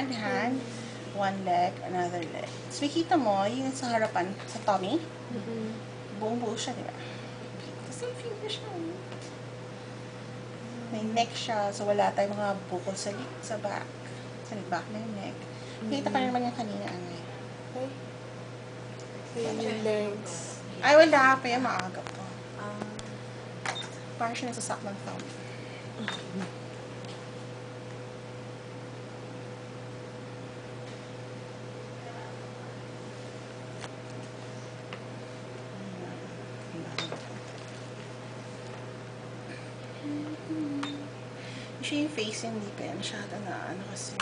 hand, one leg, another leg. So, makita mo, yung sa harapan, sa tummy, buong-buo siya, di ba? Kasi yung finger siya. May neck siya, so wala tayong mga bukol sa back. Sa back na yung neck. Nakita ka naman yung kanina, Angay. Okay. Ayan yung legs. Ay, wala pa yan, maaga pa. Parang siya nasasak ng thumb. Siya yung face, hindi pa yan masyado na ano kasi.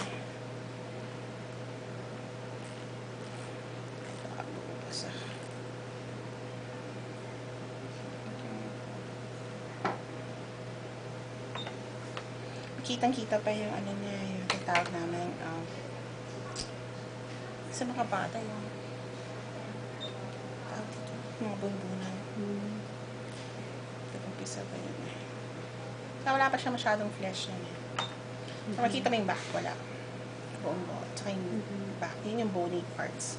Kitang-kita pa yung ano niya, yung tawag namin, sa mga bata yung tawag dito, mga bunbunan. Umpisa pa yun eh. So, wala pa siya masyadong flesh niya. So, makita mo yung back, wala. Buong buo. Tsaka yung back, yun yung bony parts.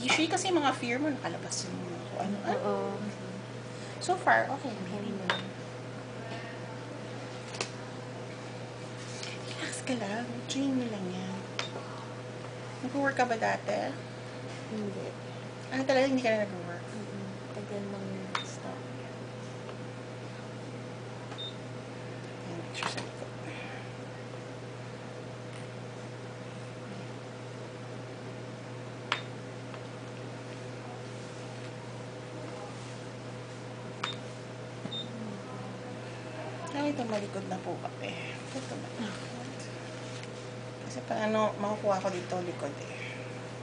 Usually kasi mga fear mo, nakalabas yung mga kung ano. So far, okay. Maybe na. Relax ka lang. Train mo lang yan. Nag-work ka ba dati? Hindi. Ah, talaga hindi ka na nag-work? Tagal lang stop. Ayan, picture sa likod. Ito malikod na po kami. Ito malikod. Kasi paano makukuha ko dito likod eh.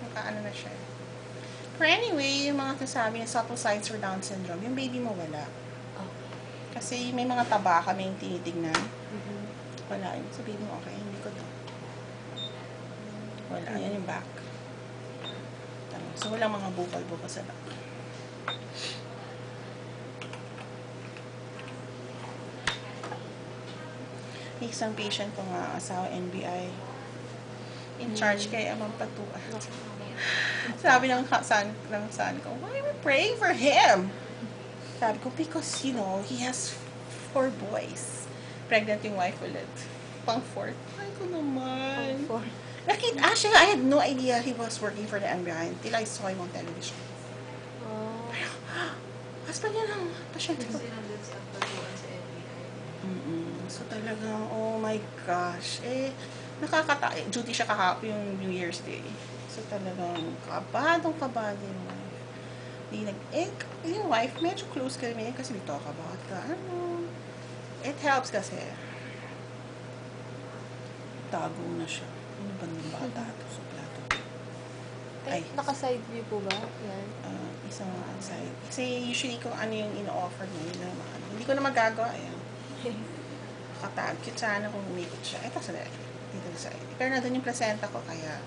Nakaano na siya. But anyway, yung mga nasasabi na subtle signs for Down syndrome, yung baby mo wala. Kasi may mga taba kami yung tinitignan. Wala yun. So baby mo okay, yung likod no. Wala. Yan yung back. So walang mga bukal-bukal sa back. Isang patient ko nga, asawa NBI, in charge kay Amang Patua. Sabi ng son ko, why are we praying for him? Sabi ko, because, you know, he has 4 boys. Pregnant yung wife ulit. Pang 4th. Ay ko naman. Nakita, actually, I had no idea he was working for the NBI until I saw him on television. Husband niya lang, pasyente ko. So talagang, oh my gosh, duty siya kahapon yung New Year's Day. So talagang, kabado yung wife. Yung wife, medyo close kami kasi we talk about it helps kasi. Tago na siya. Ano ba ng bata ito sa plato? Ay, naka-side view po ba? Yan. Isang side. Kasi usually kung ano yung ino-offer mo, yun naman. Hindi ko na magagawa, ayan. Katag. Cute sana kung umikot siya. Ito sa dito sa side. Pero nandun yung placenta ko, kaya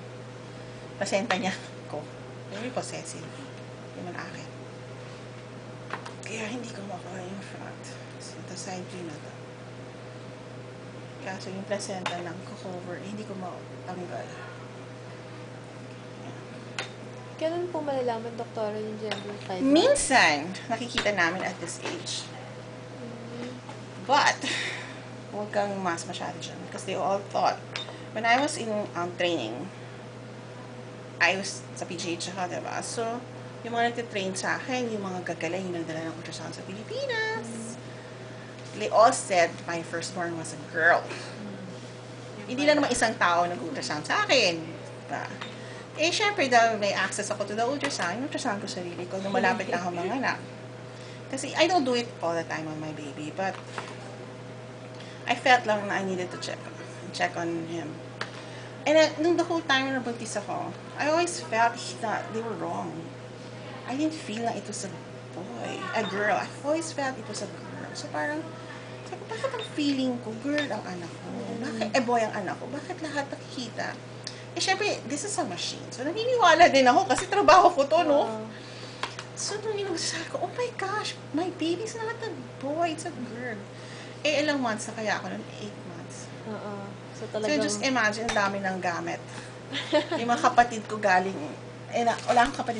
placenta niya ko. Very possessive. Yung man akin. Kaya hindi ko makuha yung front. So, ito side view na to. Kaso yung placenta lang ko cover, hindi ko matanggal. Kailan po malalaman, doktora, yung gender 5? Minsan, nakikita namin at this age. But, huwag kang mas masyado dyan. Because they all thought, when I was in training, I was sa PGH ako, diba? So, yung mga nagtitrain sa akin, yung mga gagaling, yung nagdala ng ultrasound sa Pilipinas, they all said my firstborn was a girl. Hindi lang naman isang tao nag-ultrasound sa akin. Diba? Eh, syempre, dahil may access ako to the ultrasound ko sarili ko nung malapit na ako manganak. Kasi I don't do it all the time on my baby, but I felt lang na I needed to check on him. And nung the whole time na nabuntis ako, I always felt that they were wrong. I didn't feel na it was a girl. I always felt it was a girl. So parang, sabi ko, bakit ang feeling ko, girl ang anak ko? Bakit, boy ang anak ko? Bakit lahat nakikita? Eh, syempre, this is a machine. So, naniniwala din ako kasi trabaho ko to, no? So, nung inagsasabi ko, oh my gosh, my baby's not a boy, it's a girl. Eh, ilang months na kaya ako nun? 8 months. So, talagang... So, just imagine, ang dami ng gamit. Yung mga kapatid ko galing, wala akong kapatid